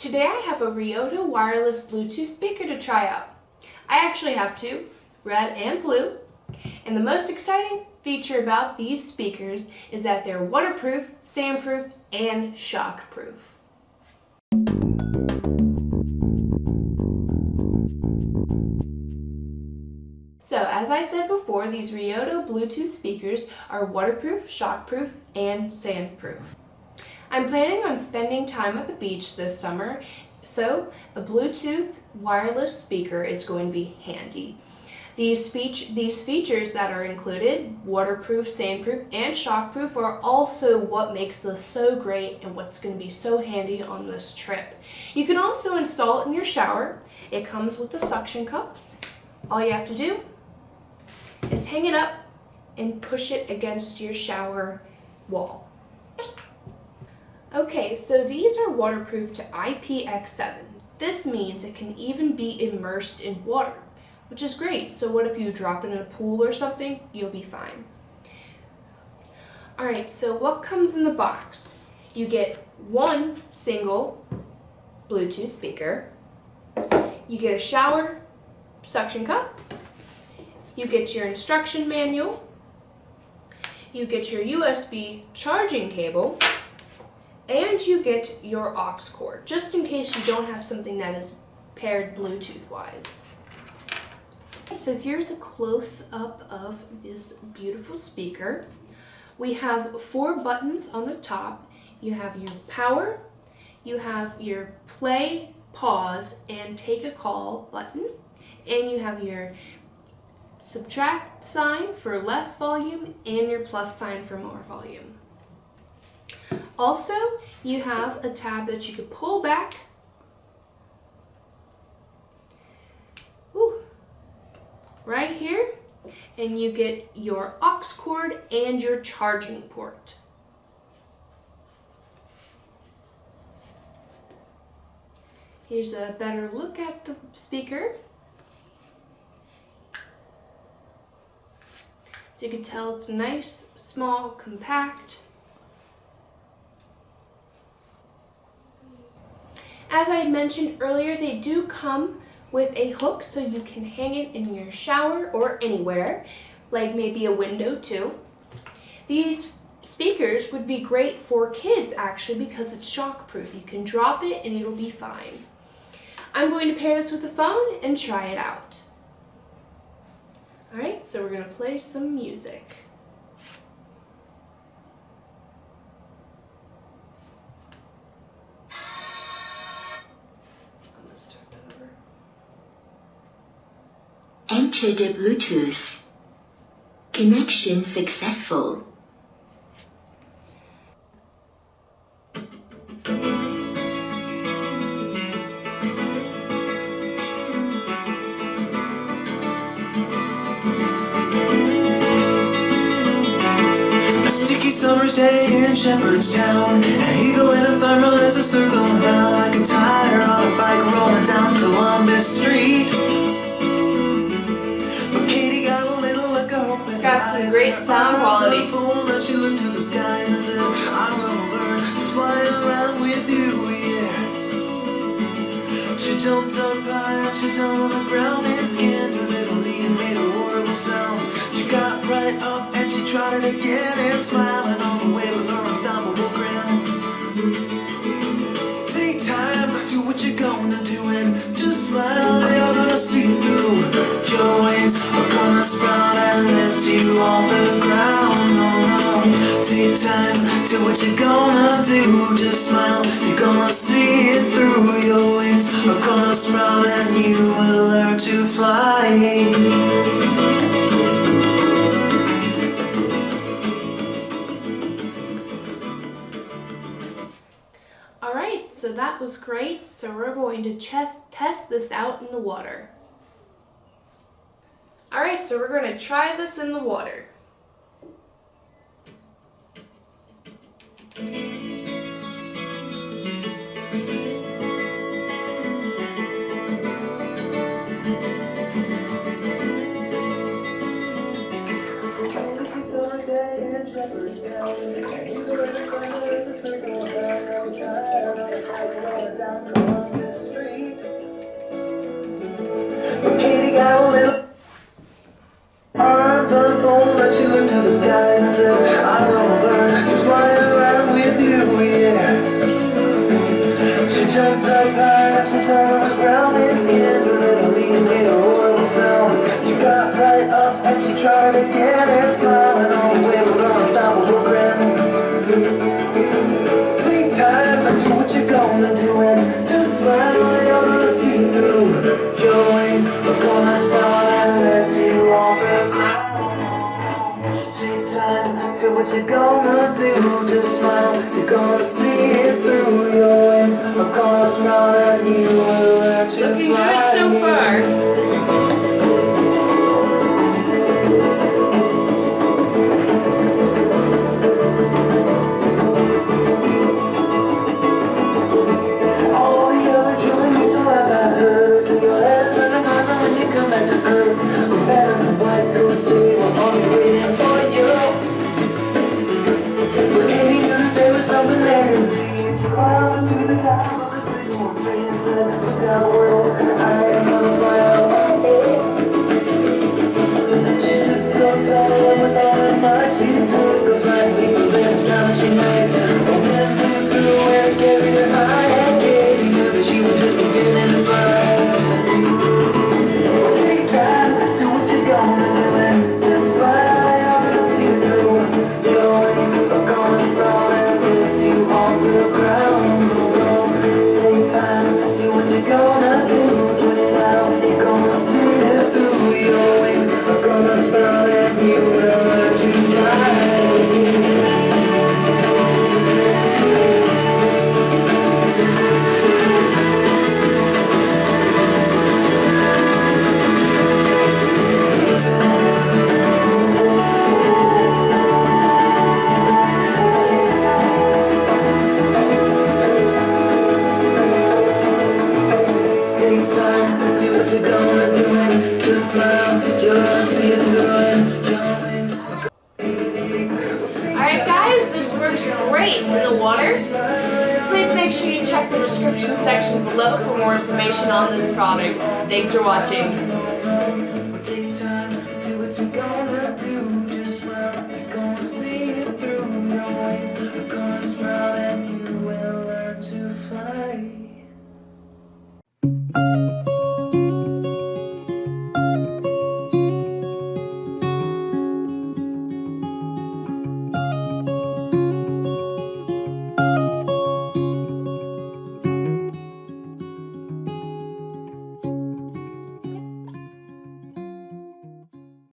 Today I have a RIODO wireless Bluetooth speaker to try out. I actually have two, red and blue, and the most exciting feature about these speakers is that they're waterproof, sandproof, and shockproof. So as I said before, these RIODO Bluetooth speakers are waterproof, shockproof, and sandproof. I'm planning on spending time at the beach this summer, so a Bluetooth wireless speaker is going to be handy. These features that are included, waterproof, sandproof, and shockproof, are also what makes this so great and what's going to be so handy on this trip. You can also install it in your shower. It comes with a suction cup. All you have to do is hang it up and push it against your shower wall. Okay, so these are waterproof to IPX7. This means it can even be immersed in water, which is great. So what if you drop it in a pool or something? You'll be fine. Alright, so what comes in the box? You get one single Bluetooth speaker, you get a shower suction cup, you get your instruction manual, you get your USB charging cable, and you get your aux cord, just in case you don't have something that is paired Bluetooth-wise. So here's a close-up of this beautiful speaker. We have 4 buttons on the top. You have your power, you have your play, pause, and take a call button, and you have your subtract sign for less volume and your plus sign for more volume. Also, you have a tab that you could pull back right here, and you get your aux cord and your charging port. Here's a better look at the speaker. So you can tell it's nice, small, compact. As I mentioned earlier, they do come with a hook so you can hang it in your shower or anywhere, like maybe a window too. These speakers would be great for kids actually because it's shockproof. You can drop it and it'll be fine. I'm going to pair this with the phone and try it out. Alright, so we're going to play some music. Enter the Bluetooth. Connection successful. A sticky summer's day in Shepherdstown, an eagle in a thermal is a circle around like a tire on a bike rolling down Columbus Street. Got some great sound quality. She looked to the sky and said, I will learn to fly around with you, yeah. She jumped up high and she fell on the ground and skinned her little knee and made a horrible sound. She got right up and she tried it again and smiling all the way with her unstoppable grin. Take time, do what you're gonna do and just smile. You're gonna see through. Your wings are gonna sprout and lift you off the ground. Oh no, take time, do what you're gonna do. Just smile, you're gonna see it through. Your wings are gonna sprout and you will learn to fly. Alright, so that was great. So we're going to test this out in the water. Alright, so we're going to try this in the water. Katie got a little arms unfold and she looked to the skies and said, I'm gonna learn to fly around with you, yeah. She jumped up high and she fell on the ground and skinned her little knee and made a horrible sound. She got right up and she tried again and smiling all the way with her unstoppable grin. Take time and do what you're gonna do and just smile, you're gonna see through. Your wings are gonna sprout and lift you off the ground. Take time, do what you're gonna do, just smile, you're gonna see it through. Your wings are gonna sprout and you will let you Looking fly. good so far. All the other children used to laugh at her. So your head's in the clouds and when you come back to earth, the men in the white coats, they were only waiting for you. But Katie knew that there was something they didn't see. She climbed to the top of the signal tree and said, look out world, I am gonna fly out. She stood so tall and with all her might, she took a flight, leap of an astonishing height. The wind blew through and it carried her high, and Katie knew that she was just beginning to fly. Take time, do what you're gonna do and just smile, you're gonna see it through. Your wings are gonna sprout and lift you off the ground. Take time, do what you're gonna do, just smile, you're gonna see it through. Your wings are gonna sprout and you will let you fly. Take time, do what you're gonna do and just smile, you're gonna see it through and your wings are Alright guys, this works great in the water. Please make sure you check the description section below for more information on this product. Thanks for watching. take time, do what you're gonna do.